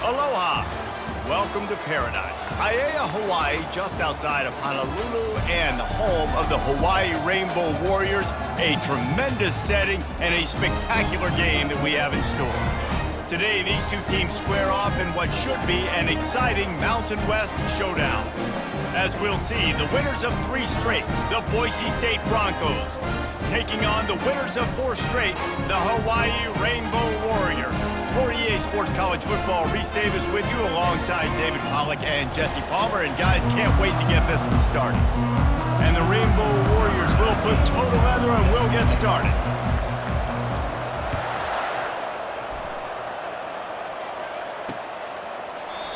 Aloha! Welcome to paradise. Aiea, Hawaii, just outside of Honolulu and the home of the Hawaii Rainbow Warriors. A tremendous setting and a spectacular game that we have in store. Today, these two teams square off in what should be an exciting Mountain West showdown. As we'll see, the winners of 3 straight, the Boise State Broncos, taking on the winners of 4 straight, the Hawaii Rainbow Warriors. For EA Sports College Football, Reese Davis with you alongside David Pollack and Jesse Palmer. And guys, can't wait to get this one started. And the Rainbow Warriors will put total leather and we'll get started.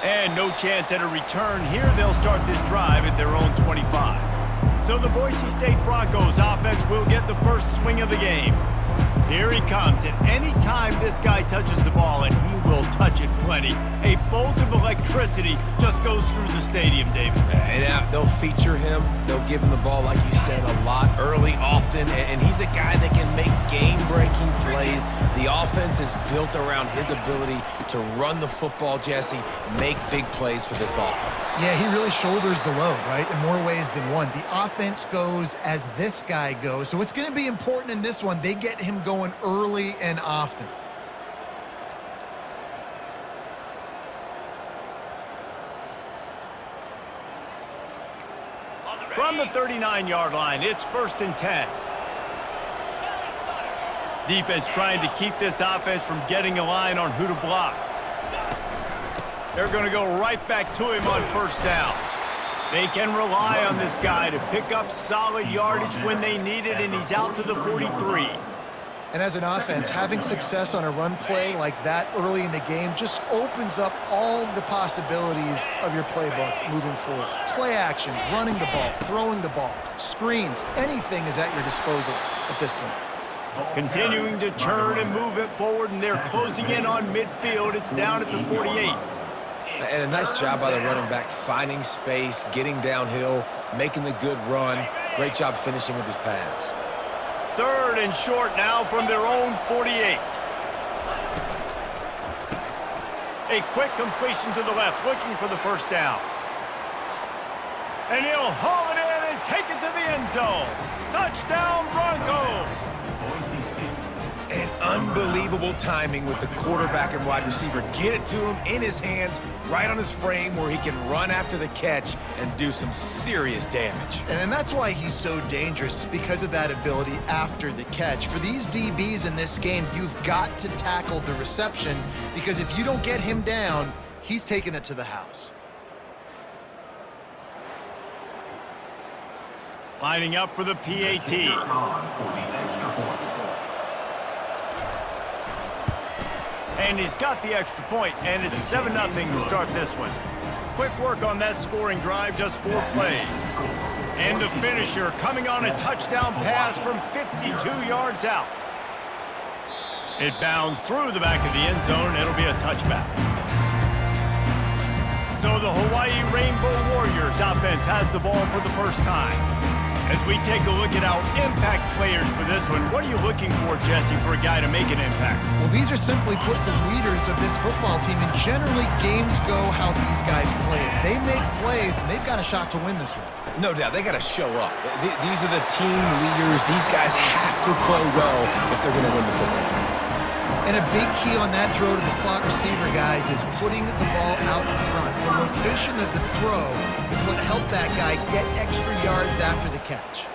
And no chance at a return here. They'll start this drive at their own 25. So the Boise State Broncos offense will get the first swing of the game. Here he comes, and any time this guy touches the ball, and he will touch it plenty, a bolt of electricity just goes through the stadium, David. And they'll feature him. They'll give him the ball, like you said, a lot, early, often, and he's a guy that can make game-breaking plays. The offense is built around his ability to run the football, Jesse, make big plays for this offense. Yeah, he really shoulders the load, right, in more ways than one. The offense goes as this guy goes, so it's going to be important in this one. They get him going early and often. From the 39-yard line, it's 1st and 10. Defense trying to keep this offense from getting a line on who to block. They're going to go right back to him on 1st down. They can rely on this guy to pick up solid yardage when they need it, and he's out to the 43. And as an offense, having success on a run play like that early in the game just opens up all the possibilities of your playbook moving forward. Play action, running the ball, throwing the ball, screens, anything is at your disposal at this point. Continuing to churn and move it forward, and they're closing in on midfield. It's down at the 48. And a nice job by the running back, finding space, getting downhill, making the good run. Great job finishing with his pads. 3rd and short now from their own 48. A quick completion to the left, looking for the 1st down. And he'll haul it in and take it to the end zone. Touchdown, Broncos! And unbelievable timing with the quarterback and wide receiver. Get it to him in his hands, right on his frame where he can run after the catch and do some serious damage. And that's why he's so dangerous, because of that ability after the catch. For these DBs in this game, you've got to tackle the reception, because if you don't get him down, he's taking it to the house. Lining up for the PAT. And he's got the extra point, and it's 7-0 to start this one. Quick work on that scoring drive, just 4 plays. And the finisher coming on a touchdown pass from 52 yards out. It bounds through the back of the end zone, and it'll be a touchback. So the Hawaii Rainbow Warriors offense has the ball for the first time. As we take a look at our impact players for this one, what are you looking for, Jesse, for a guy to make an impact? Well, these are simply put the leaders of this football team, and generally games go how these guys play. If they make plays, then they've got a shot to win this one. No doubt, they got to show up. These are the team leaders. These guys have to play well if they're going to win the football game. And a big key on that throw to the slot receiver, guys, is putting the ball out in front. The location of the throw is what helped that guy get extra yards after the catch.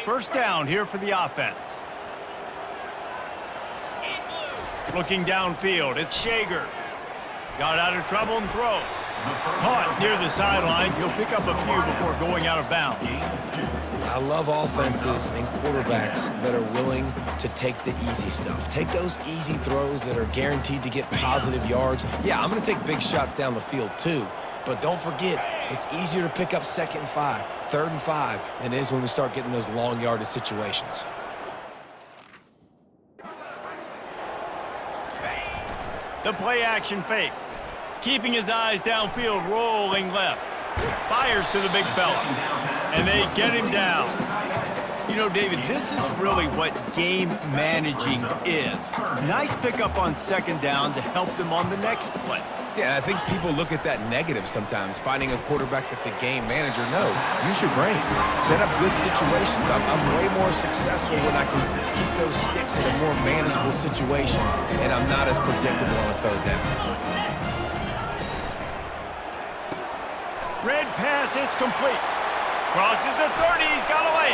First down here for the offense. Looking downfield, it's Shager. Got out of trouble and throws. Caught near the sidelines. He'll pick up a few before going out of bounds. I love offenses and quarterbacks that are willing to take the easy stuff. Take those easy throws that are guaranteed to get positive yards. Yeah, I'm going to take big shots down the field too. But don't forget, it's easier to pick up 2nd and 5, 3rd and 5 than it is when we start getting those long yardage situations. The play action fake. Keeping his eyes downfield, rolling left. Fires to the big fella. And they get him down. You know, David, this is really what game managing is. Nice pickup on second down to help them on the next play. Yeah, I think people look at that negative sometimes, finding a quarterback that's a game manager. No, use your brain. Set up good situations. I'm way more successful when I can keep those sticks in a more manageable situation, and I'm not as predictable on a third down. Red pass, it's complete. Crosses the 30, he's got away.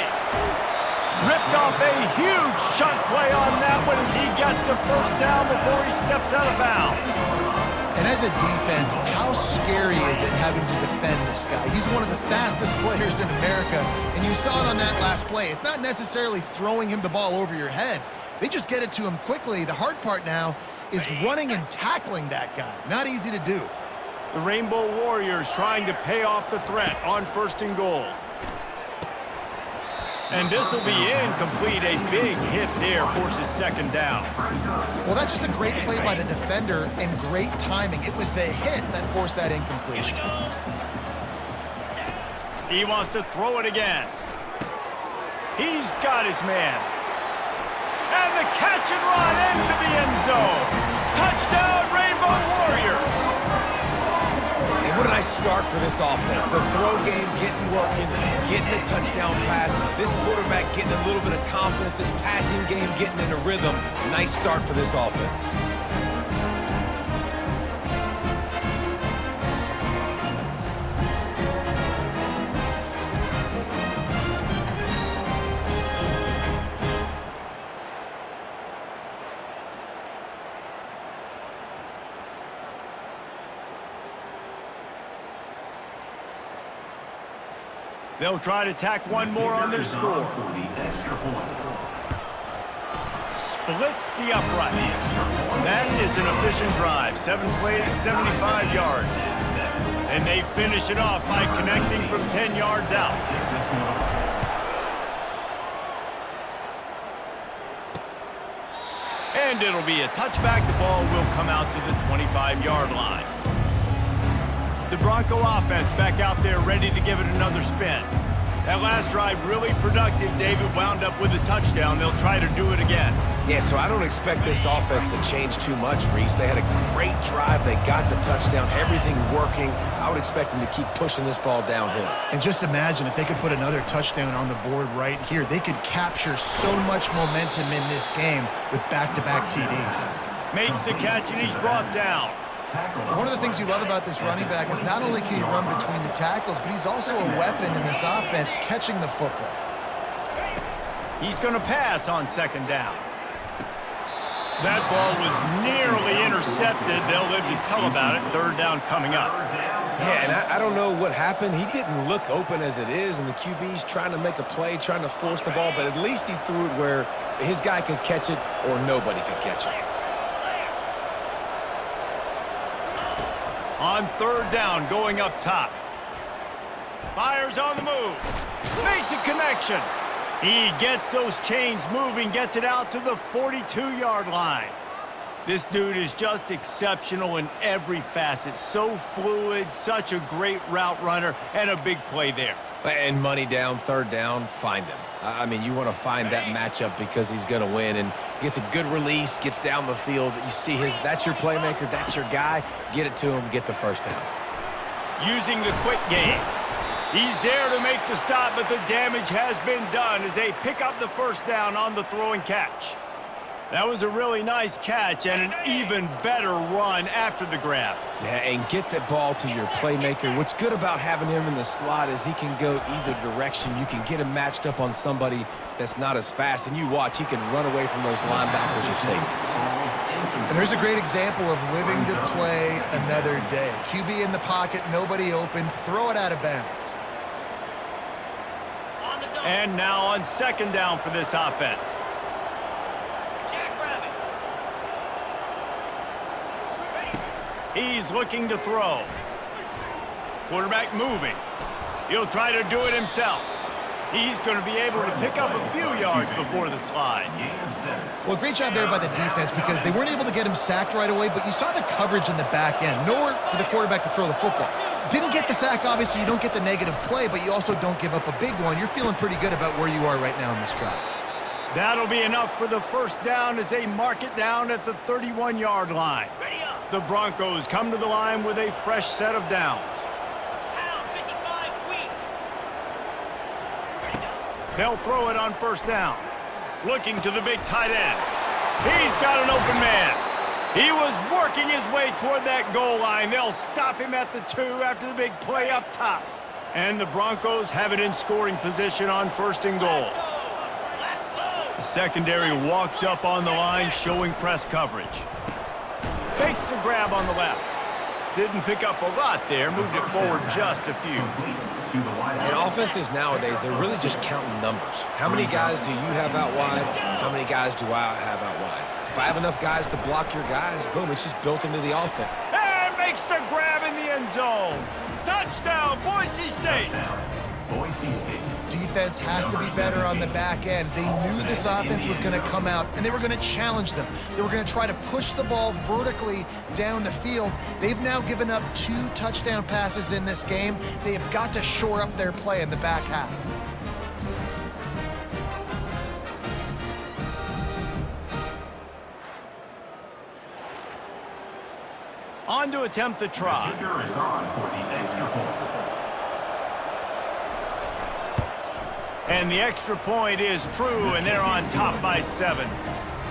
Ripped off a huge chunk play on that one as he gets the first down before he steps out of bounds. And as a defense, how scary is it having to defend this guy? He's one of the fastest players in America, and you saw it on that last play. It's not necessarily throwing him the ball over your head. They just get it to him quickly. The hard part now is running and tackling that guy. Not easy to do. The Rainbow Warriors trying to pay off the threat on 1st and goal. And this will be incomplete. A big hit there forces second down. Well, that's just a great play by the defender and great timing. It was the hit that forced that incompletion. He wants to throw it again. He's got his man. And the catch and run into the end zone. Touchdown, Rainbow Warriors. And what a nice start for this offense. The throw game getting working, getting the touchdown pass. This quarterback getting a little bit of confidence. This passing game getting in a rhythm. Nice start for this offense. They'll try to tack one more on their score. Splits the uprights. That is an efficient drive. 7 plays, 75 yards. And they finish it off by connecting from 10 yards out. And it'll be a touchback. The ball will come out to the 25-yard line. The Bronco offense back out there ready to give it another spin. That last drive really productive. David wound up with a touchdown. They'll try to do it again. Yeah, so I don't expect this offense to change too much, Reese. They had a great drive. They got the touchdown. Everything working. I would expect them to keep pushing this ball downhill. And just imagine if they could put another touchdown on the board right here. They could capture so much momentum in this game with back-to-back TDs. Makes the catch, and he's brought down. One of the things you love about this running back is not only can he run between the tackles, but he's also a weapon in this offense catching the football. He's going to pass on second down. That ball was nearly intercepted. They'll live to tell about it. Third down coming up. Yeah, and I don't know what happened. He didn't look open as it is, and the QB's trying to make a play, trying to force the ball, but at least he threw it where his guy could catch it or nobody could catch it. On third down, going up top. Fires on the move. Makes a connection. He gets those chains moving, gets it out to the 42-yard line. This dude is just exceptional in every facet. So fluid, such a great route runner, and a big play there. And money down, third down, find him. I mean, you want to find that matchup because he's going to win, and gets a good release, gets down the field. You see that's your playmaker, that's your guy. Get it to him, get the first down. Using the quick game. He's there to make the stop, but the damage has been done as they pick up the first down on the throw and catch. That was a really nice catch and an even better run after the grab. Yeah, and get that ball to your playmaker. What's good about having him in the slot is he can go either direction. You can get him matched up on somebody that's not as fast, and you watch, he can run away from those linebackers or safeties. And there's a great example of living to play another day. QB in the pocket, nobody open, throw it out of bounds. And now on second down for this offense. He's looking to throw. Quarterback moving. He'll try to do it himself. He's going to be able to pick up a few yards before the slide. Well, great job there by the defense because they weren't able to get him sacked right away, but you saw the coverage in the back end. Nowhere for the quarterback to throw the football. Didn't get the sack, obviously. You don't get the negative play, but you also don't give up a big one. You're feeling pretty good about where you are right now in this drive. That'll be enough for the first down as they mark it down at the 31-yard line. The Broncos come to the line with a fresh set of downs. They'll throw it on first down. Looking to the big tight end. He's got an open man. He was working his way toward that goal line. They'll stop him at the 2 after the big play up top. And the Broncos have it in scoring position on first and goal. The secondary walks up on the line, showing press coverage. Fakes the grab on the left. Didn't pick up a lot there, moved it forward just a few. In offenses nowadays, they're really just counting numbers. How many guys do you have out wide? How many guys do I have out wide? If I have enough guys to block your guys, boom, it's just built into the offense. And makes the grab in the end zone. Touchdown, Boise State. Boise State. Defense has to be better on the back end. They knew this offense was going to come out, and they were going to challenge them. They were going to try to push the ball vertically down the field. They've now given up 2 touchdown passes in this game. They have got to shore up their play in the back half. On to attempt the try. Kicker is on for the extra point. And the extra point is true, and they're on top by 7.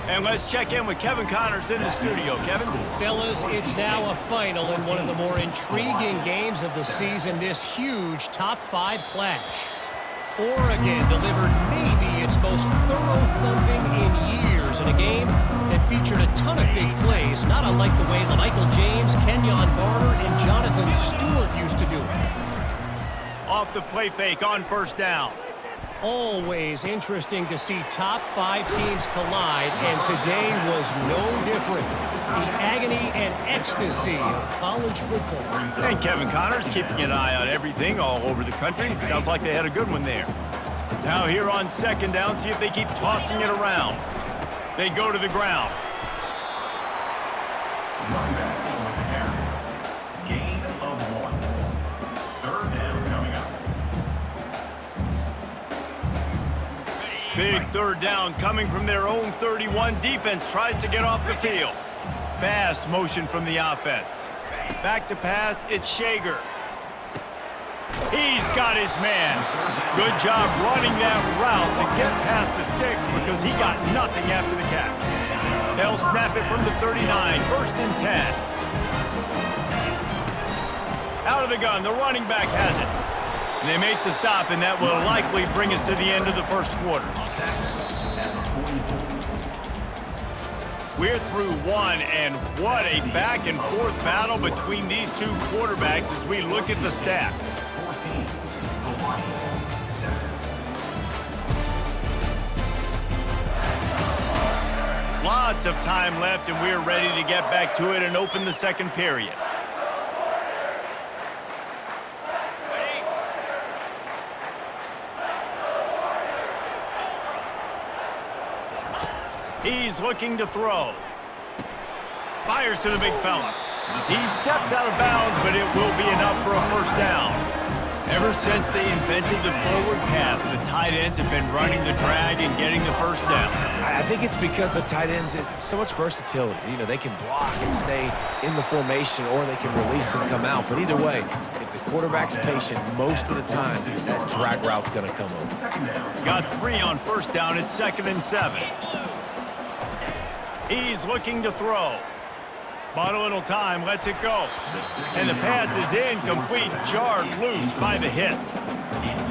And let's check in with Kevin Connors in the studio. Kevin? Fellas, it's now a final in one of the more intriguing games of the season, this huge top 5 clash. Oregon delivered maybe its most thorough thumping in years in a game that featured a ton of big plays, not unlike the way Michael James, Kenyon Barner, and Jonathan Stewart used to do it. Off the play fake on first down. Always interesting to see top 5 teams collide, and today was no different. The agony and ecstasy of college football. And Kevin Connors keeping an eye on everything all over the country. Sounds like they had a good one there. Now here on second down, see if they keep tossing it around. They go to the ground. Running back with the carry. Gain of 1. Third down coming up. Big third down coming from their own 31. Defense tries to get off the field. Fast motion from the offense. Back to pass, it's Shager. He's got his man. Good job running that route to get past the sticks because he got nothing after the catch. They'll snap it from the 39, first and 10. Out of the gun, the running back has it. And they make the stop, and that will likely bring us to the end of the first quarter. We're through one, and what a back-and-forth battle between these two quarterbacks as we look at the stats. Lots of time left, and we're ready to get back to it and open the second period. He's looking to throw. Fires to the big fella. He steps out of bounds, but it will be enough for a first down. Ever since they invented the forward pass, the tight ends have been running the drag and getting the first down. I think it's because the tight ends is so much versatility. You know, they can block and stay in the formation, or they can release and come out. But either way, if the quarterback's patient, most of the time, that drag route's going to come over. Got 3 on first down. It's 2nd and 7. He's looking to throw. Bought a little time, lets it go. And the pass is incomplete, jarred loose by the hit.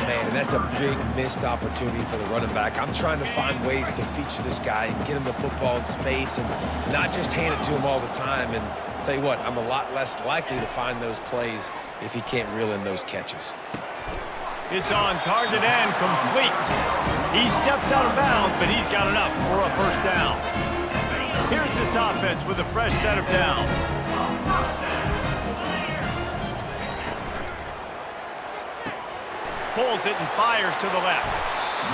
Man, and that's a big missed opportunity for the running back. I'm trying to find ways to feature this guy and get him the football in space and not just hand it to him all the time. And I'll tell you what, I'm a lot less likely to find those plays if he can't reel in those catches. It's on target and complete. He steps out of bounds, but he's got enough for a first down. Here's this offense with a fresh set of downs. pulls it and fires to the left.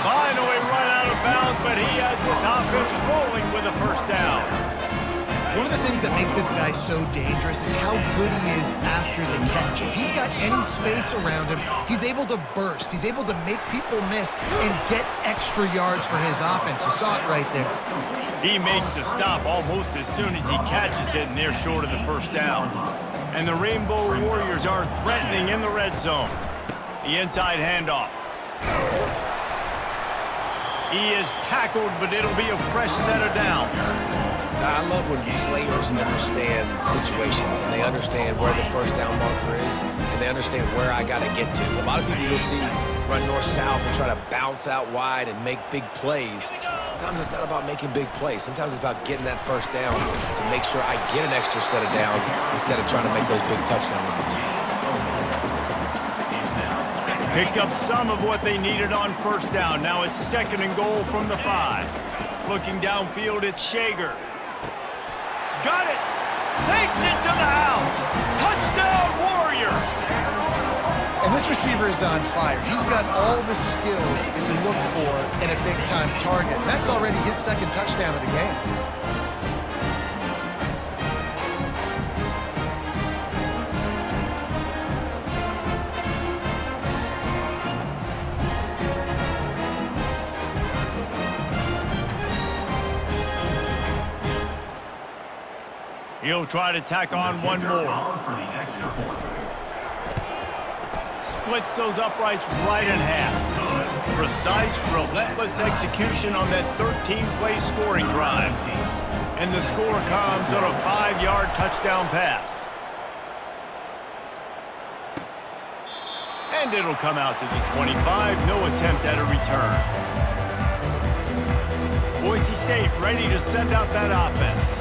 Finally run out of bounds, but he has this offense rolling with a first down. One of the things that makes this guy so dangerous is how good he is after the catch. If he's got any space around him, he's able to burst. He's able to make people miss and get extra yards for his offense. You saw it right there. He makes the stop almost as soon as he catches it, and they're short of the first down. And the Rainbow Warriors are threatening in the red zone. The inside handoff. He is tackled, but it'll be a fresh set of downs. I love when players understand situations and they understand where the first down marker is and they understand where I got to get to. A lot of people you'll see run north-south and try to bounce out wide and make big plays. Sometimes it's not about making big plays. Sometimes it's about getting that first down to make sure I get an extra set of downs instead of trying to make those big touchdown runs. Picked up some of what they needed on first down. Now it's 2nd and goal from the 5. Looking downfield, it's Shager. Got it! Takes it to the house! Touchdown, Warriors! And this receiver is on fire. He's got all the skills that you look for in a big-time target. That's already his 2nd touchdown of the game. He'll try to tack on one more. Splits those uprights right in half. Precise, relentless execution on that 13-play scoring drive. And the score comes on a 5-yard touchdown pass. And it'll come out to the 25. No attempt at a return. Boise State ready to send out that offense.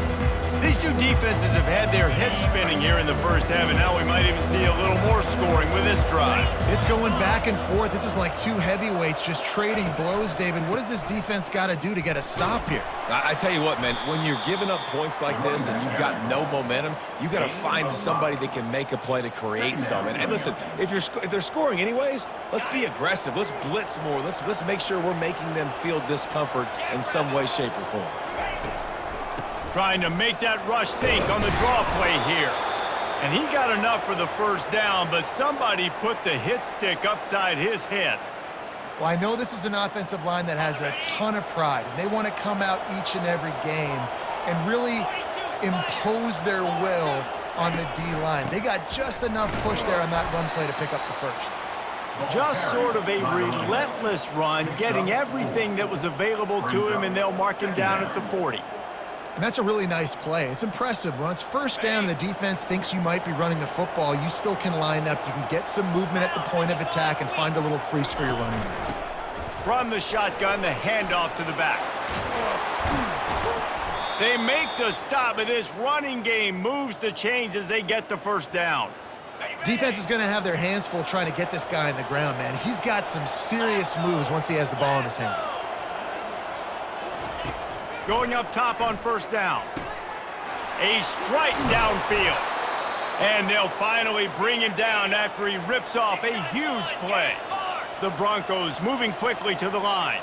These two defenses have had their heads spinning here in the first half, and now we might even see a little more scoring with this drive. It's going back and forth. This is like two heavyweights just trading blows, David. What does this defense got to do to get a stop here? I tell you what, man, when you're giving up points like this and you've got no momentum, you got to find somebody that can make a play to create some. And listen, if they're scoring anyways, let's be aggressive. Let's blitz more. Let's make sure we're making them feel discomfort in some way, shape, or form. Trying to make that rush think on the draw play here. And he got enough for the first down, but somebody put the hit stick upside his head. Well, I know this is an offensive line that has a ton of pride, and they want to come out each and every game and really impose their will on the D-line. They got just enough push there on that run play to pick up the first. Just sort of a relentless run, getting everything that was available to him, and they'll mark him down at the 40. And that's a really nice play. It's impressive. When it's first down, the defense thinks you might be running the football. You still can line up. You can get some movement at the point of attack and find a little crease for your running back. From the shotgun, the handoff to the back. They make the stop, but this running game moves the chains as they get the first down. Defense is going to have their hands full trying to get this guy on the ground, man. He's got some serious moves once he has the ball in his hands. Going up top on first down. A strike downfield. And they'll finally bring him down after he rips off a huge play. The Broncos moving quickly to the line.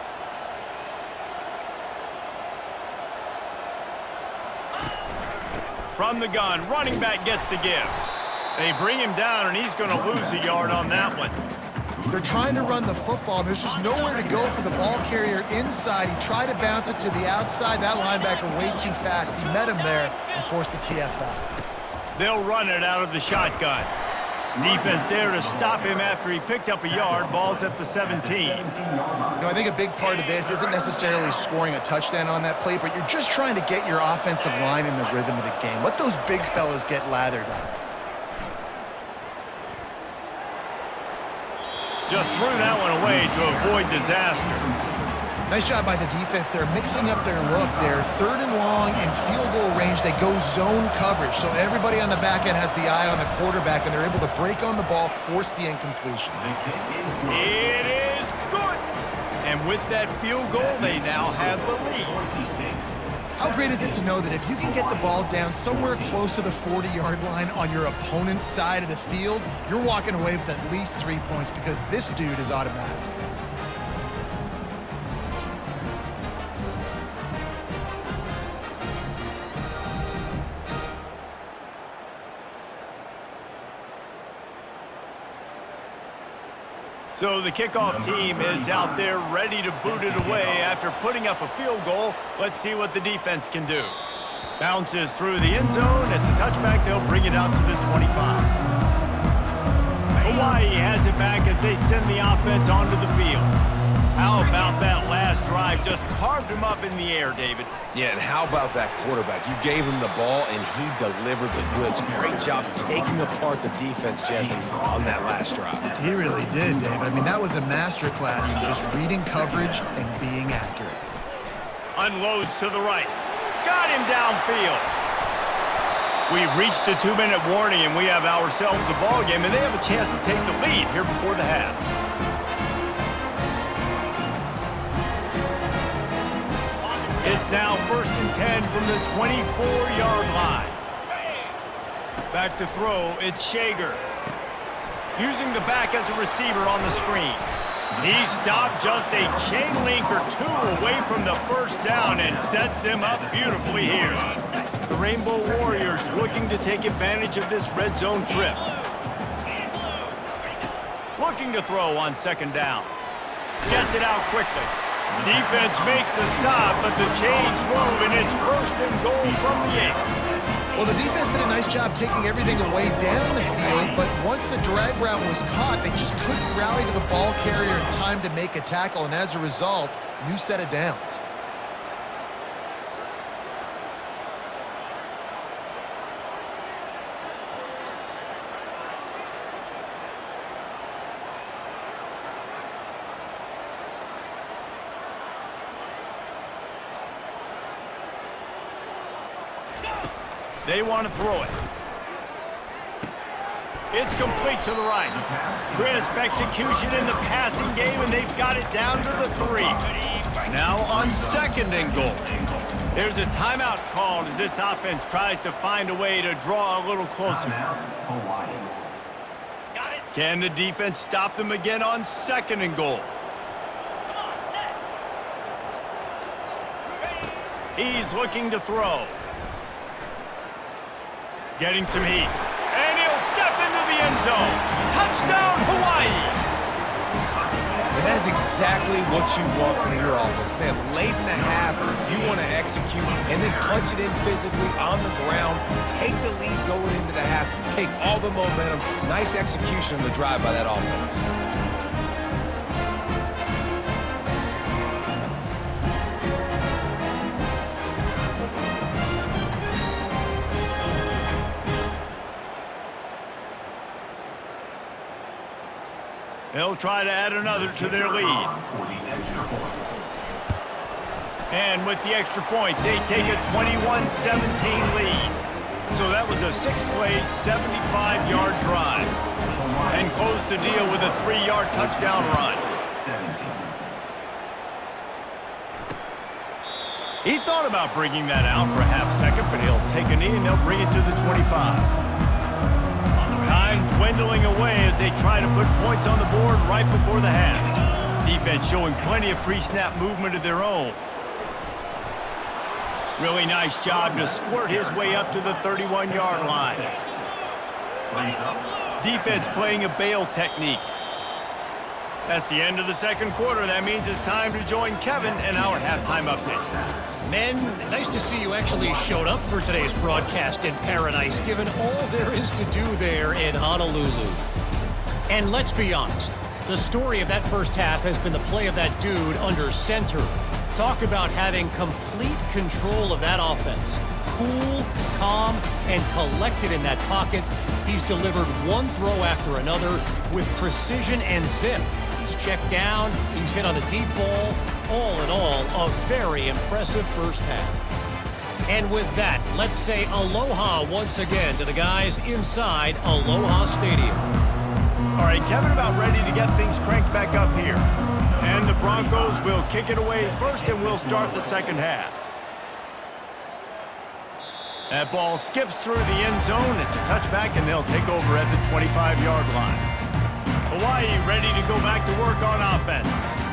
From the gun, running back gets to give. They bring him down, and he's going to lose a yard on that one. They're trying to run the football. There's just nowhere to go for the ball carrier inside. He tried to bounce it to the outside. That linebacker way too fast. He met him there and forced the TFL. They'll run it out of the shotgun. Defense there to stop him after he picked up a yard. Ball's at the 17. You know, I think a big part of this isn't necessarily scoring a touchdown on that play, but you're just trying to get your offensive line in the rhythm of the game. Let those big fellas get lathered up. Just threw that one away to avoid disaster. Nice job by the defense. They're mixing up their look. They're 3rd and long in field goal range. They go zone coverage. So everybody on the back end has the eye on the quarterback, and they're able to break on the ball, force the incompletion. It is good. And with that field goal, they now have the lead. How great is it to know that if you can get the ball down somewhere close to the 40-yard line on your opponent's side of the field, you're walking away with at least 3 points because this dude is automatic. So the kickoff team is out there ready to boot it away after putting up a field goal. Let's see what the defense can do. Bounces through the end zone. It's a touchback. They'll bring it out to the 25. Hawaii has it back as they send the offense onto the field. How about that last drive? Just carved him up in the air, David. Yeah, and how about that quarterback? You gave him the ball, and he delivered the goods. Great job taking apart the defense, Jesse, on that last drive. He really did, David. I mean, that was a masterclass in just reading coverage and being accurate. Unloads to the right. Got him downfield. We've reached the 2-minute warning, and we have ourselves a ball game, and they have a chance to take the lead here before the half. It's now 1st and 10 from the 24-yard line. Back to throw, it's Shager. Using the back as a receiver on the screen. He stopped just a chain link or two away from the first down and sets them up beautifully here. The Rainbow Warriors looking to take advantage of this red zone trip. Looking to throw on 2nd down. Gets it out quickly. Defense makes a stop, but the chains move, and it's 1st and goal from the 8. Well, the defense did a nice job taking everything away down the field, but once the drag route was caught, they just couldn't rally to the ball carrier in time to make a tackle, and as a result, new set of downs. They want to throw it. It's complete to the right. Crisp execution in the passing game, and they've got it down to the 3. Now on 2nd and goal. There's a timeout called as this offense tries to find a way to draw a little closer. Can the defense stop them again on 2nd and goal? He's looking to throw. Getting some heat. And he'll step into the end zone. Touchdown, Hawaii! And that's exactly what you want from your offense, man. Late in the half, you want to execute and then punch it in physically on the ground. Take the lead going into the half. Take all the momentum. Nice execution on the drive by that offense. They'll try to add another to their lead. And with the extra point, they take a 21-17 lead. So that was a 6-play, 75-yard drive. And close the deal with a 3-yard touchdown run. He thought about bringing that out for a half-second, but he'll take a knee and they'll bring it to the 25. Time dwindling away as they try to put points on the board right before the half. Defense showing plenty of pre-snap movement of their own. Really nice job to squirt his way up to the 31-yard line. Defense playing a bail technique. That's the end of the 2nd quarter. That means it's time to join Kevin and our halftime update. Men, nice to see you actually showed up for today's broadcast in paradise, given all there is to do there in Honolulu. And let's be honest, the story of that first half has been the play of that dude under center. Talk about having complete control of that offense. Cool, calm, and collected in that pocket. He's delivered one throw after another with precision and zip. He's checked down, he's hit on a deep ball. All in all, a very impressive first half. And with that, let's say aloha once again to the guys inside Aloha Stadium. All right, Kevin about ready to get things cranked back up here. And the Broncos will kick it away first, and we'll start the 2nd half. That ball skips through the end zone. It's a touchback, and they'll take over at the 25-yard line. Hawaii ready to go back to work on offense.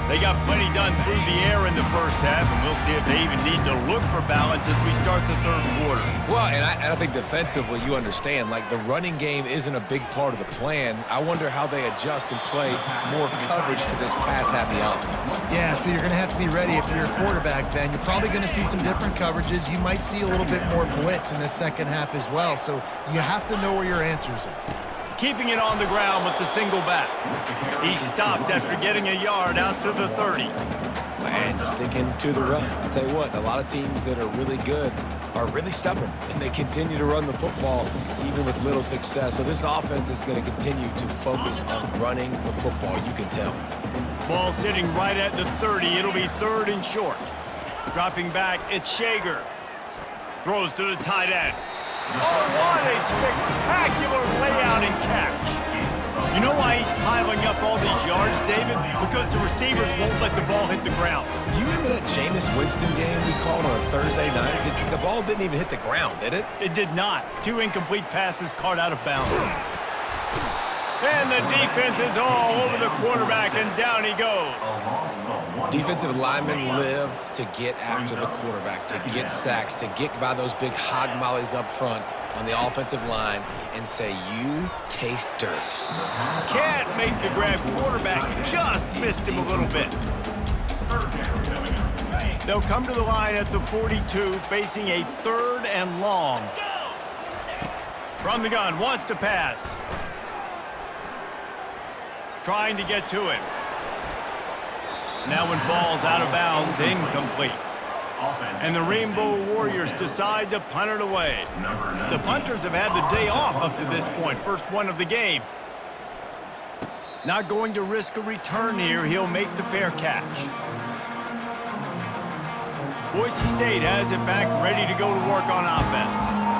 They got plenty done through the air in the first half, and we'll see if they even need to look for balance as we start the third quarter. Well, and I think defensively, you understand, like the running game isn't a big part of the plan. I wonder how they adjust and play more coverage to this pass-happy offense. Yeah, so you're going to have to be ready if you're a quarterback then. You're probably going to see some different coverages. You might see a little bit more blitz in the second half as well, so you have to know where your answers are. Keeping it on the ground with the single back. He stopped after getting a yard out to the 30. And sticking to the run. I'll tell you what, a lot of teams that are really good are really stubborn, and they continue to run the football even with little success. So this offense is going to continue to focus on running the football, you can tell. Ball sitting right at the 30. It'll be third and short. Dropping back, it's Shager. Throws to the tight end. Oh, what a spectacular layout and catch. You know why he's piling up all these yards, David? Because the receivers won't let the ball hit the ground. You remember that Jameis Winston game we called on a Thursday night? The ball didn't even hit the ground, did it? It did not. 2 incomplete passes caught out of bounds. And the defense is all over the quarterback, and down he goes. Defensive linemen live to get after the quarterback, to get sacks, to get by those big hog mollies up front on the offensive line and say, you taste dirt. Can't make the grab. Quarterback just missed him a little bit. They'll come to the line at the 42, facing a third and long. From the gun, wants to pass. Trying to get to him. That one falls out of bounds, incomplete. And the Rainbow Warriors decide to punt it away. The punters have had the day off up to this point, first one of the game. Not going to risk a return here, he'll make the fair catch. Boise State has it back, ready to go to work on offense.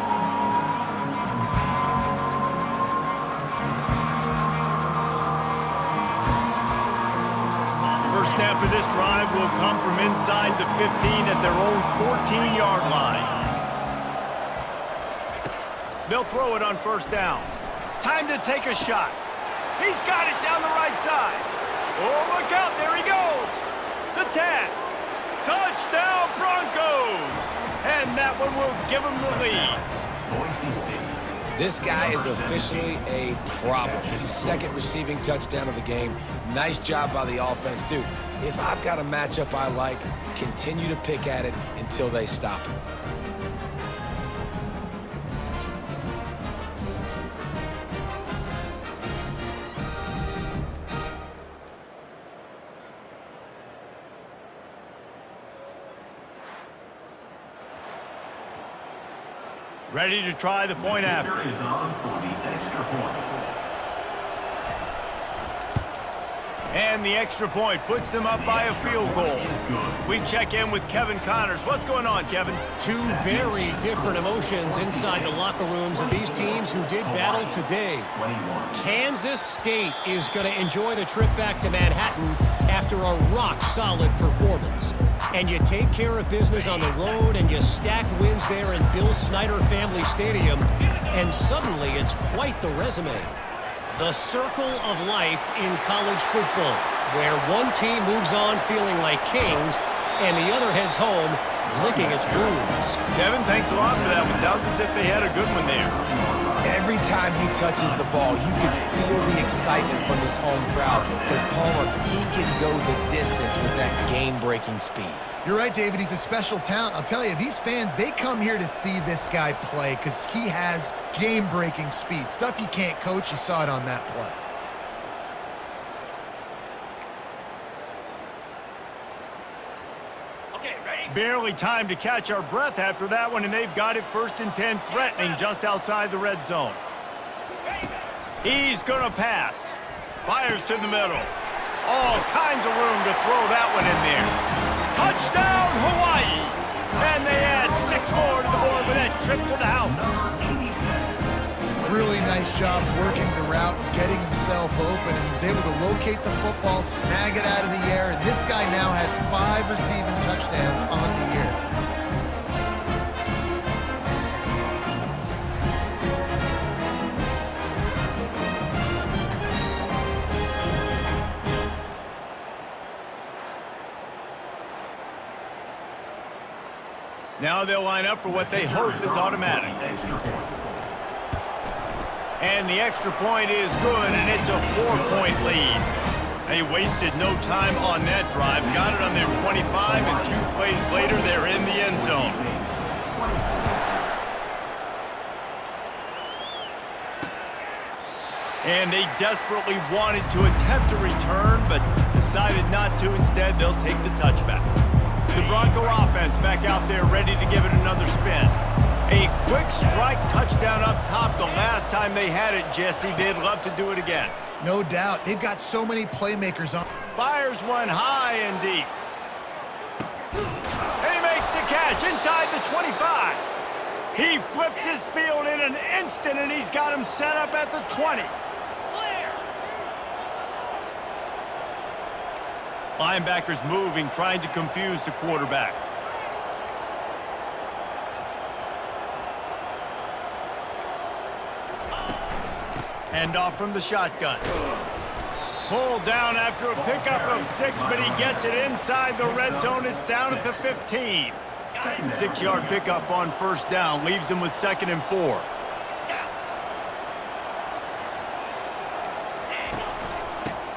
First snap of this drive will come from inside the 15 at their own 14-yard line. They'll throw it on first down. Time to take a shot. He's got it down the right side. Oh, look out, there he goes. The tag. Touchdown, Broncos! And that one will give them the lead. This guy is officially a problem. His second receiving touchdown of the game. Nice job by the offense. Dude, if I've got a matchup I like, continue to pick at it until they stop it. Ready to try the point after. Is on for the extra point. And the extra point puts them up by a field goal. We check in with Kevin Connors. What's going on, Kevin? Two very different emotions inside the locker rooms of these teams who did battle today. Kansas State is going to enjoy the trip back to Manhattan after a rock-solid performance. And you take care of business on the road and you stack wins there in Bill Snyder Family Stadium, and suddenly it's quite the resume. The circle of life in college football, where one team moves on feeling like kings and the other heads home licking its wounds. Kevin, thanks a lot for that one. Sounds as if they had a good one there. Every time he touches the ball, you can feel the excitement from this home crowd because Palmer, he can go the distance with that game-breaking speed. You're right, David. He's a special talent. I'll tell you, these fans, they come here to see this guy play because he has game-breaking speed. Stuff you can't coach. You saw it on that play. Barely time to catch our breath after that one, and they've got it first and 10, threatening just outside the red zone. He's going to pass. Fires to the middle. All kinds of room to throw that one in there. Touchdown, Hawaii! And they add 6 more to the board with that trip to the house. Really nice job working the route, getting himself open, and he was able to locate the football, snag it out of the air, and this guy now has 5 receiving touchdowns on the year. Now they'll line up for what they hope is automatic. And the extra point is good, and it's a 4-point lead. They wasted no time on that drive. Got it on their 25, and 2 plays later, they're in the end zone. And they desperately wanted to attempt a return, but decided not to. Instead, they'll take the touchback. The Bronco offense back out there ready to give it another spin. A quick strike touchdown up top the last time they had it, Jesse. They'd love to do it again. No doubt. They've got so many playmakers on. Fires one high and deep. And he makes the catch inside the 25. He flips his field in an instant, and he's got him set up at the 20. Linebackers moving, trying to confuse the quarterback. Hand off from the shotgun. Pulled down after a pickup of 6, but he gets it inside the red zone. It's down at the 15. 6-yard pickup on first down. Leaves them with 2nd and 4.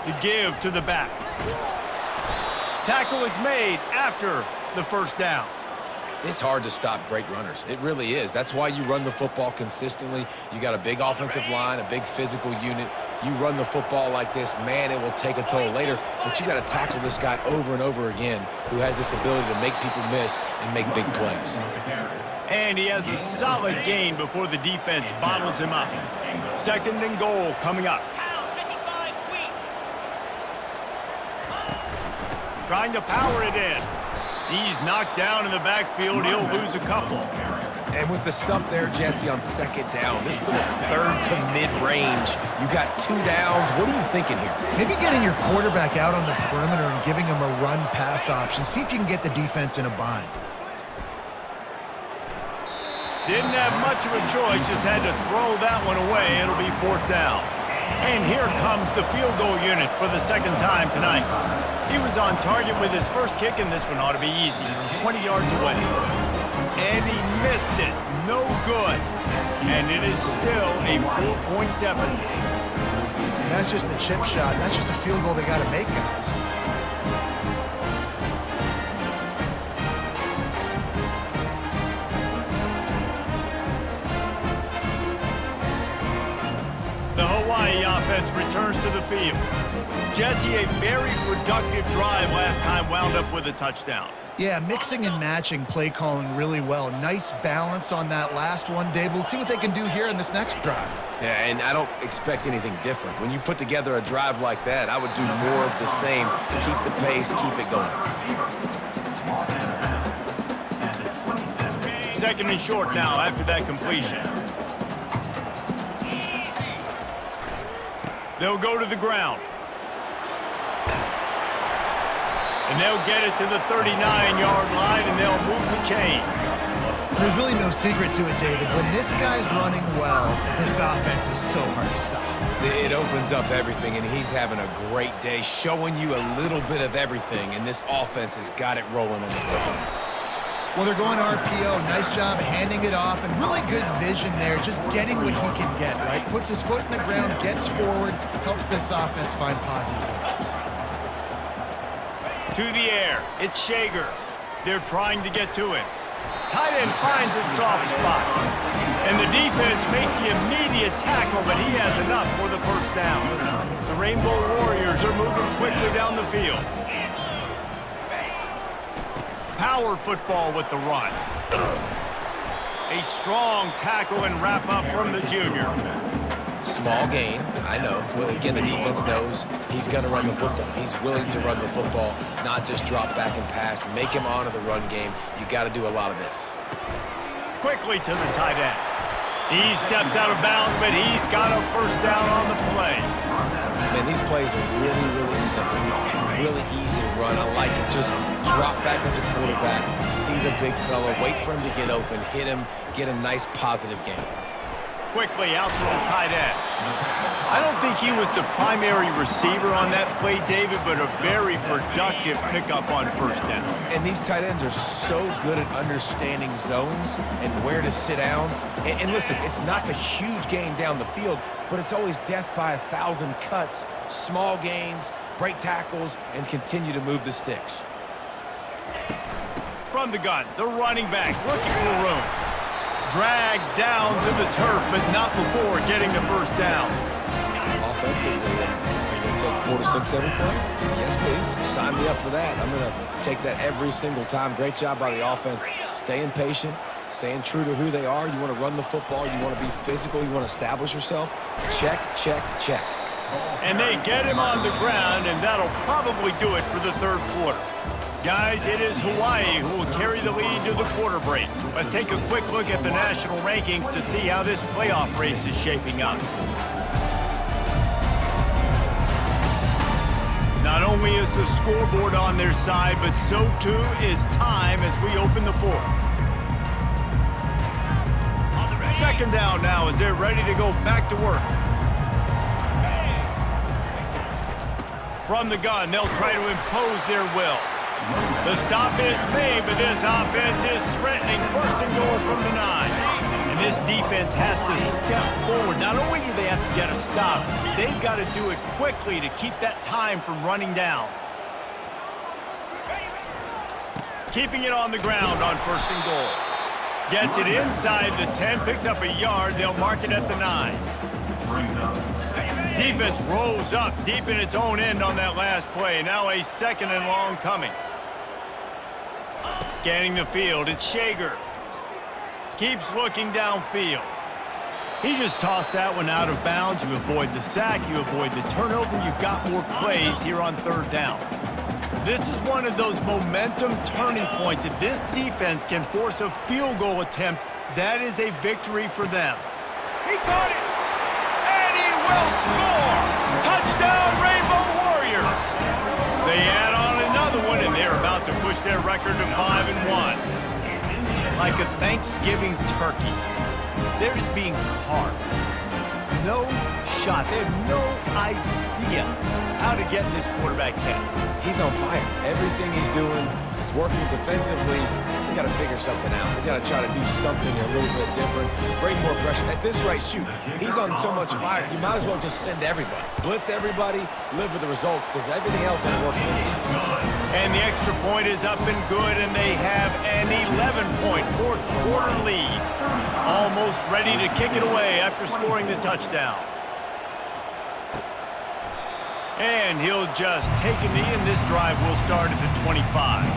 The give to the back. Tackle is made after the first down. It's hard to stop great runners. It really is. That's why you run the football consistently. You got a big offensive line, a big physical unit. You run the football like this, man, it will take a toll later. But you got to tackle this guy over and over again who has this ability to make people miss and make big plays. And he has a solid gain before the defense bottles him up. 2nd and goal coming up. Trying to power it in. He's knocked down in the backfield. He'll lose a couple. And with the stuff there, Jesse, on 2nd down, this little 3rd to mid-range, you got 2 downs. What are you thinking here? Maybe getting your quarterback out on the perimeter and giving him a run-pass option. See if you can get the defense in a bind. Didn't have much of a choice, just had to throw that one away. It'll be 4th down. And here comes the field goal unit for the 2nd time tonight. He was on target with his first kick, and this one ought to be easy from 20 yards away. And he missed it. No good. And it is still a 4-point deficit. And that's just the chip shot. That's just a field goal they got to make, guys. The Hawaii offense returns to the field. Jesse, a very productive drive last time, wound up with a touchdown. Yeah, mixing and matching play calling really well. Nice balance on that last one, Dave. We'll see what they can do here in this next drive. Yeah, and I don't expect anything different. When you put together a drive like that, I would do more of the same. Keep the pace, keep it going. 2nd and short now after that completion. They'll go to the ground. And they'll get it to the 39-yard line, and they'll move the chains. There's really no secret to it, David. When this guy's running well, this offense is so hard to stop. It opens up everything, and he's having a great day, showing you a little bit of everything, and this offense has got it rolling on the ground. Well, they're going RPO. Nice job handing it off, and really good vision there, just getting what he can get, right? Puts his foot in the ground, gets forward, helps this offense find positive points. To the air, it's Shager. They're trying to get to him. Tight end finds a soft spot. And the defense makes the immediate tackle, but he has enough for the first down. The Rainbow Warriors are moving quickly down the field. Power football with the run. A strong tackle and wrap up from the junior. Small gain, I know. Well, again, the defense knows he's going to run the football. He's willing to run the football, not just drop back and pass. Make him honor the run game. You got to do a lot of this. Quickly to the tight end. He steps out of bounds, but he's got a first down on the play. Man, these plays are really, really simple. Really easy to run. I like it. Just drop back as a quarterback, see the big fella, wait for him to get open, hit him, get a nice positive gain. Quickly out to the tight end. I don't think he was the primary receiver on that play, David, but a very productive pickup on first down. And these tight ends are so good at understanding zones and where to sit down. And listen, it's not the huge gain down the field, but it's always death by 1,000 cuts, small gains, break tackles, and continue to move the sticks. From the gun, the running back looking for room. Dragged down to the turf, but not before getting the first down. Offensively, are you going to take 4 to 6 every play? Yes, please. Sign me up for that. I'm going to take that every single time. Great job by the offense. Staying patient, staying true to who they are. You want to run the football. You want to be physical. You want to establish yourself. Check, check, check. And they get him on the ground, and that'll probably do it for the third quarter. Guys, it is Hawaii who will carry the lead to the quarter break. Let's take a quick look at the national rankings to see how this playoff race is shaping up. Not only is the scoreboard on their side, but so too is time as we open the fourth. Second down now as they're ready to go back to work. From the gun, they'll try to impose their will. The stop is made, but this offense is threatening first and goal from the 9. And this defense has to step forward. Not only do they have to get a stop, they've got to do it quickly to keep that time from running down. Keeping it on the ground on first and goal. Gets it inside the 10, picks up a yard. They'll mark it at the 9. Defense rolls up deep in its own end on that last play. Now a second and long coming. Scanning the field, it's Shager. Keeps looking downfield. He just tossed that one out of bounds. You avoid the sack, you avoid the turnover. You've got more plays here on third down. This is one of those momentum turning points. If this defense can force a field goal attempt, that is a victory for them. He caught it! Will score! Touchdown, Rainbow Warriors! They add on another one, and they're about to push their record to 5-1. Like a Thanksgiving turkey, they're just being carved. No shot. They have no idea how to get in this quarterback's head. He's on fire. Everything he's doing is working defensively. We got to figure something out. We got to try to do something a little bit different. Bring more pressure. At this rate, shoot, he's on so much fire, you might as well just send everybody. Blitz everybody, live with the results, because everything else ain't working anyway. And the extra point is up and good, and they have an 11-point fourth quarter lead. Almost ready to kick it away after scoring the touchdown. And he'll just take a knee, and this drive will start at the 25.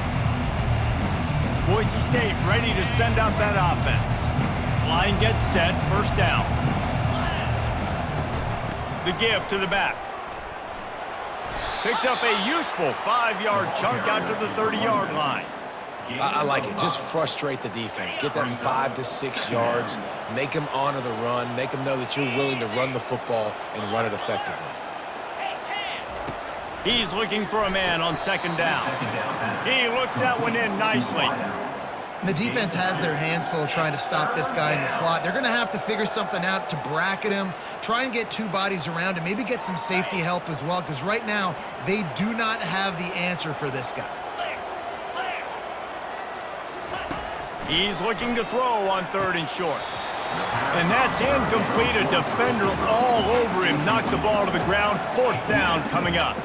Boise State ready to send out that offense. Line gets set, first down. The give to the back. Picks up a useful 5-yard chunk out to the 30-yard line. I like it. Just frustrate the defense. Get that 5 to 6 yards. Make them honor the run. Make them know that you're willing to run the football and run it effectively. He's looking for a man on second down. He looks that one in nicely. The defense has their hands full trying to stop this guy in the slot. They're going to have to figure something out to bracket him, try and get two bodies around him, maybe get some safety help as well, because right now they do not have the answer for this guy. He's looking to throw on third and short. And that's incomplete. A defender all over him. Knocked the ball to the ground. Fourth down coming up.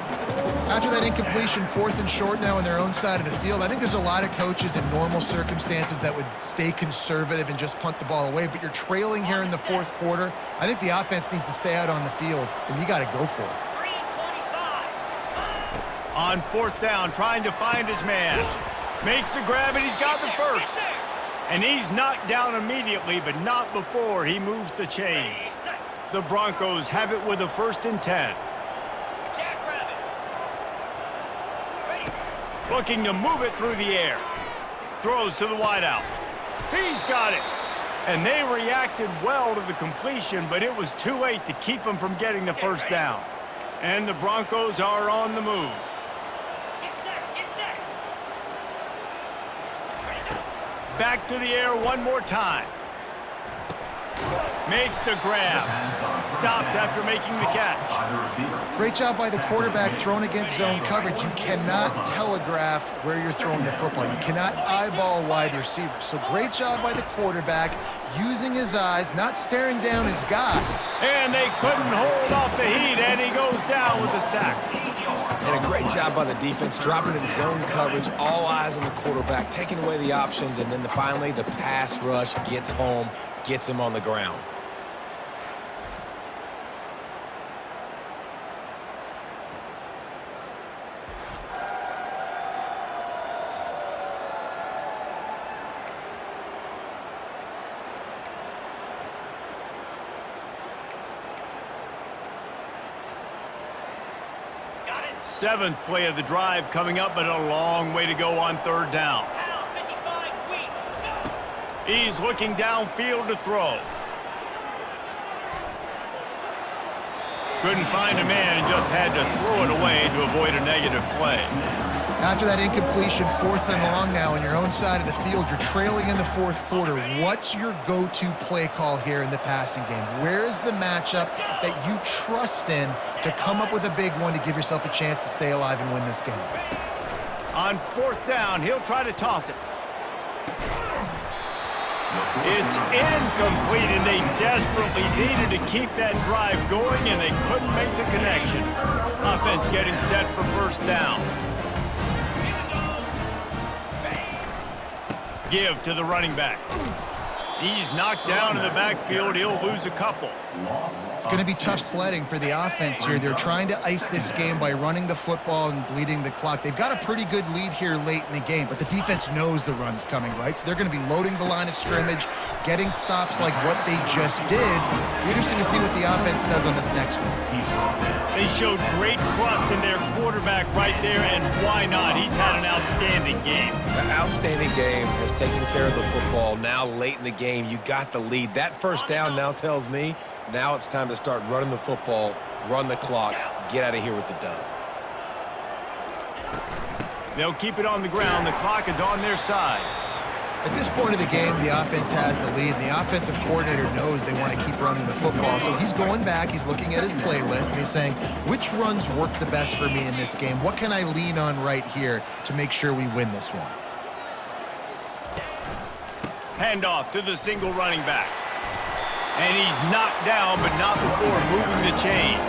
After that incompletion, fourth and short now on their own side of the field, I think there's a lot of coaches in normal circumstances that would stay conservative and just punt the ball away. But you're trailing here in the fourth quarter. I think the offense needs to stay out on the field, and you got to go for it. On fourth down, trying to find his man. Makes the grab, and he's got the first. And he's knocked down immediately, but not before he moves the chains. The Broncos have it with a 1st and 10. Looking to move it through the air. Throws to the wideout. He's got it. And they reacted well to the completion, but it was too late to keep him from getting the first down. And the Broncos are on the move. Back to the air one more time. Makes the grab. Stopped after making the catch. Great job by the quarterback throwing against zone coverage. You cannot telegraph where you're throwing the football. You cannot eyeball a wide receiver. So great job by the quarterback using his eyes, not staring down his guy. And they couldn't hold off the heat, and he goes down with a sack. And a great job by the defense, dropping in zone coverage, all eyes on the quarterback, taking away the options, and then finally the pass rush gets home, gets him on the ground. Seventh play of the drive coming up, but a long way to go on third down. He's looking downfield to throw. Couldn't find a man and just had to throw it away to avoid a negative play. After that incompletion, 4th and long now on your own side of the field, you're trailing in the 4th quarter. What's your go-to play call here in the passing game? Where is the matchup that you trust in to come up with a big one to give yourself a chance to stay alive and win this game? On 4th down, he'll try to toss it. It's incomplete, and they desperately needed to keep that drive going, and they couldn't make the connection. Offense getting set for 1st down. Give to the running back. He's knocked down in the backfield. He'll lose a couple. It's going to be tough sledding for the offense here. They're trying to ice this game by running the football and bleeding the clock. They've got a pretty good lead here late in the game, but the defense knows the run's coming, right? So they're going to be loading the line of scrimmage, getting stops like what they just did. Be interesting to see what the offense does on this next one. They showed great trust in their quarterback right there, and why not? He's had an outstanding game. An outstanding game, has taken care of the football. Now late in the game, you got the lead. That 1st down now tells me now it's time to start running the football, run the clock, get out of here with the dub. They'll keep it on the ground. The clock is on their side. At this point of the game, the offense has the lead, and the offensive coordinator knows they want to keep running the football. So he's going back, he's looking at his playlist, and he's saying, which runs work the best for me in this game? What can I lean on right here to make sure we win this one? Handoff to the single running back. And he's knocked down, but not before moving the chains.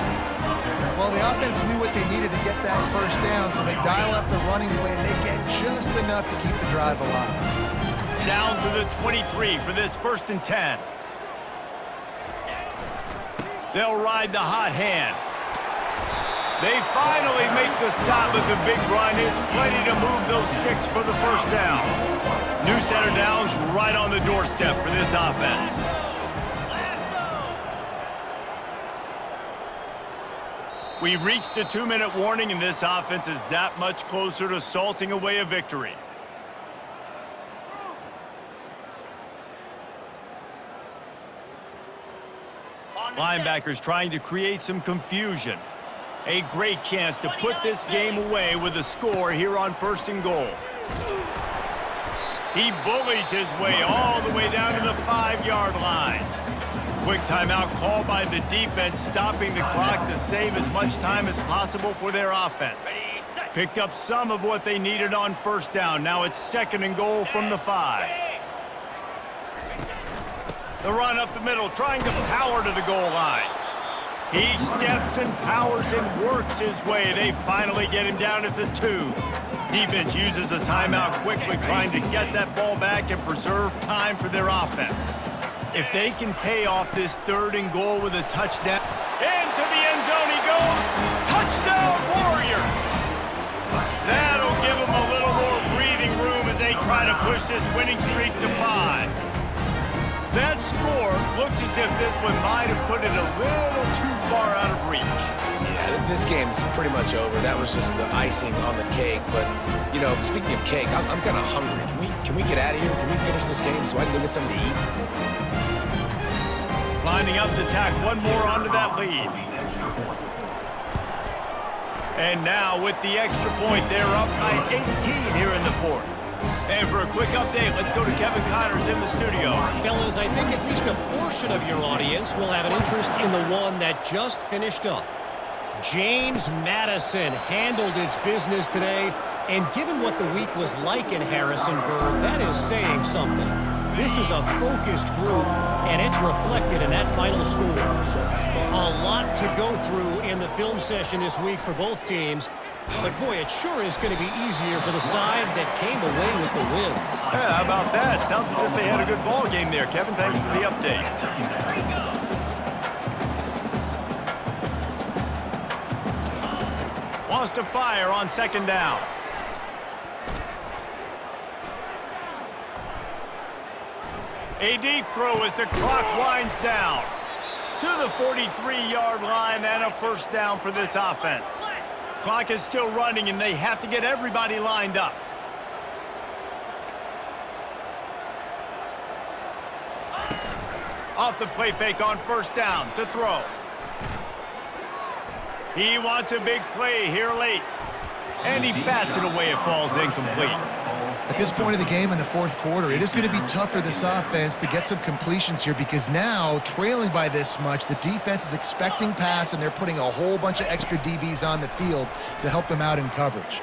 Well, the offense knew what they needed to get that 1st down, so they dial up the running play, and they get just enough to keep the drive alive. Down to the 23 for this 1st and 10. They'll ride the hot hand. They finally make the stop, but the big run is plenty to move those sticks for the 1st down. New center downs right on the doorstep for this offense. We've reached the 2-minute warning, and this offense is that much closer to salting away a victory. Linebackers trying to create some confusion. A great chance to put this game away with a score here on 1st and goal. He bullies his way all the way down to the 5-yard line. Quick timeout called by the defense, stopping the clock to save as much time as possible for their offense. Picked up some of what they needed on 1st down. Now it's 2nd and goal from the 5. The run up the middle, trying to power to the goal line. He steps and powers and works his way. They finally get him down at the 2. Defense uses a timeout quickly, trying to get that ball back and preserve time for their offense. If they can pay off this 3rd and goal with a touchdown. Into the end zone he goes. Touchdown, Warriors! That'll give them a little more breathing room as they try to push this winning streak to 5. That score looks as if this one might have put it a little too far out of reach. Yeah, this game's pretty much over. That was just the icing on the cake. But, you know, speaking of cake, I'm kind of hungry. Can we get out of here? Can we finish this game so I can go get something to eat? Lining up to tack one more onto that lead. And now with the extra point, they're up by 18 here in the 4th. And for a quick update, let's go to Kevin Connors in the studio. Fellas, I think at least a portion of your audience will have an interest in the one that just finished up. James Madison handled its business today, and given what the week was like in Harrisonburg, that is saying something. This is a focused group, and it's reflected in that final score. A lot to go through in the film session this week for both teams, but boy, it sure is going to be easier for the side that came away with the win. Yeah, how about that? Sounds as if they had a good ball game there. Kevin, thanks for the update. Wants to fire on second down. A deep throw as the clock winds down. To the 43-yard line and a first down for this offense. Clock is still running and they have to get everybody lined up. Off the play fake on first down to throw. He wants a big play here late. And he bats it away. It falls incomplete. At this point of the game in the fourth quarter, it is going to be tough for this offense to get some completions here because now, trailing by this much, the defense is expecting pass, and they're putting a whole bunch of extra DBs on the field to help them out in coverage.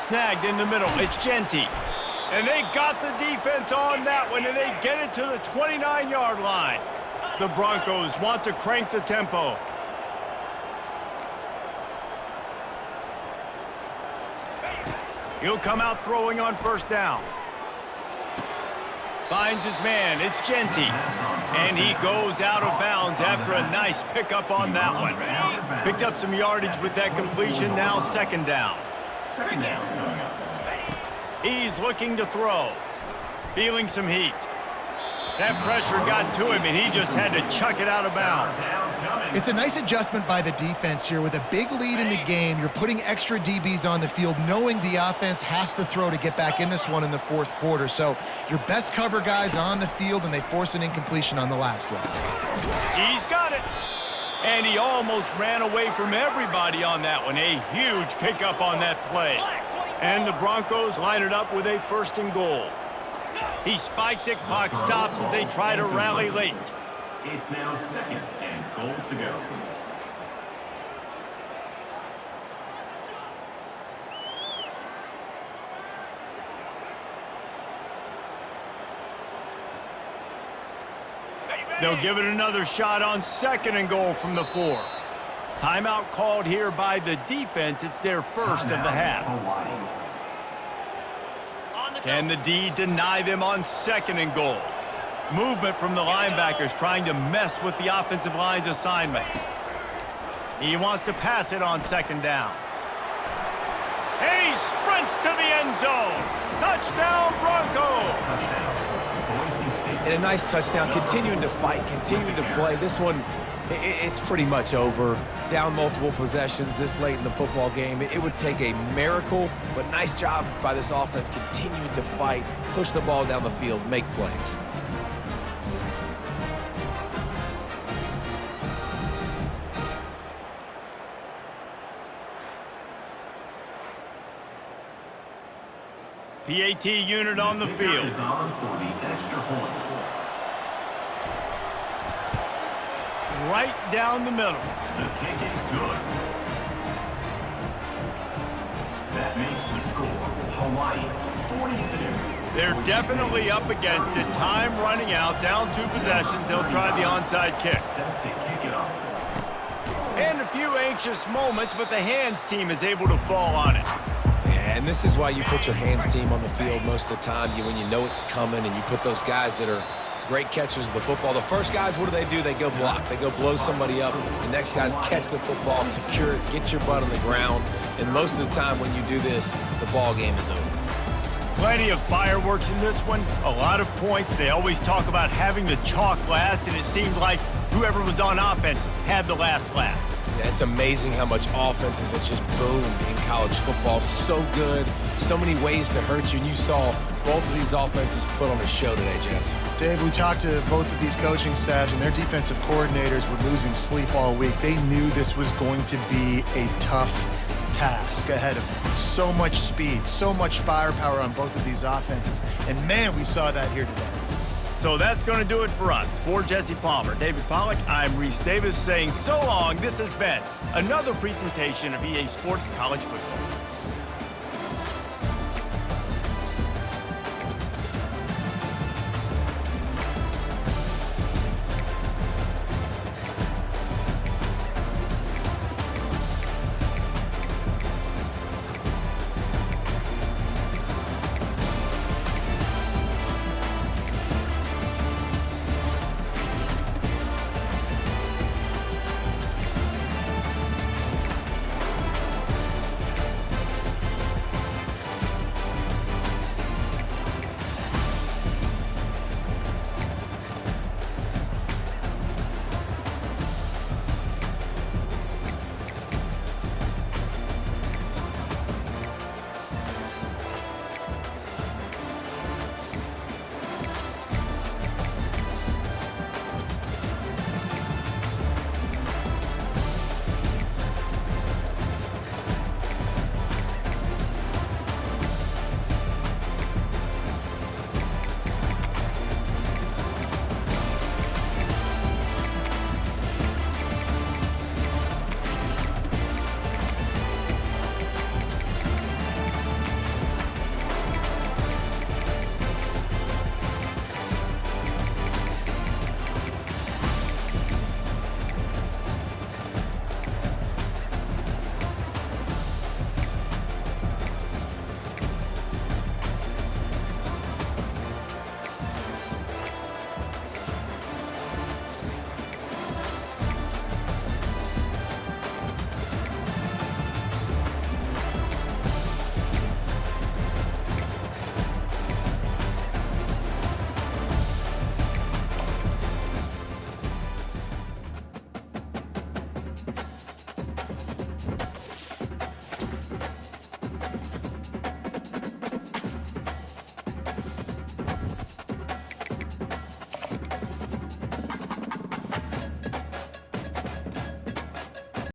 Snagged in the middle. It's Genty. And they got the defense on that one, and they get it to the 29-yard line. The Broncos want to crank the tempo. He'll come out throwing on first down. Finds his man. It's Genty. And he goes out of bounds after a nice pickup on that one. Picked up some yardage with that completion. Now second down. He's looking to throw. Feeling some heat. That pressure got to him, and he just had to chuck it out of bounds. It's a nice adjustment by the defense here. With a big lead in the game, you're putting extra DBs on the field, knowing the offense has to throw to get back in this one in the fourth quarter. So your best cover guys on the field, and they force an incompletion on the last one. He's got it. And he almost ran away from everybody on that one. A huge pickup on that play. And the Broncos line it up with a first and goal. He spikes it, clock stops as they try to rally late. It's now second and goal to go. They'll give it another shot on second and goal from the 4. Timeout called here by the defense. It's their first of the half. Can the D deny them on second and goal? Movement from the linebackers trying to mess with the offensive line's assignments. He wants to pass it on second down. And he sprints to the end zone. Touchdown, Broncos! And a nice touchdown, continuing to fight, continuing to play. This one, it's pretty much over. Down multiple possessions this late in the football game. It would take a miracle, but nice job by this offense continuing to fight, push the ball down the field, make plays. PAT unit on the field. Is on for the extra point. Right down the middle. The kick is good. That makes the score Hawaii 42. They're definitely up against it. Time running out, down 2 possessions. They'll try the onside kick. Set to kick it off. And a few anxious moments, but the hands team is able to fall on it. And this is why you put your hands team on the field most of the time, when you know it's coming, and you put those guys that are great catchers of the football. The first guys, what do? They go block. They go blow somebody up. The next guys catch the football, secure it, get your butt on the ground. And most of the time when you do this, the ball game is over. Plenty of fireworks in this one. A lot of points. They always talk about having the chalk last, and it seemed like whoever was on offense had the last laugh. Yeah, it's amazing how much offenses have just boomed in college football. So good, so many ways to hurt you. And you saw both of these offenses put on a show today, Jess. Dave, we talked to both of these coaching staffs, and their defensive coordinators were losing sleep all week. They knew this was going to be a tough task ahead of them. So much speed, so much firepower on both of these offenses. And, man, we saw that here today. So that's going to do it for us. For Jesse Palmer, David Pollack, I'm Reese Davis saying so long. This has been another presentation of EA Sports College Football.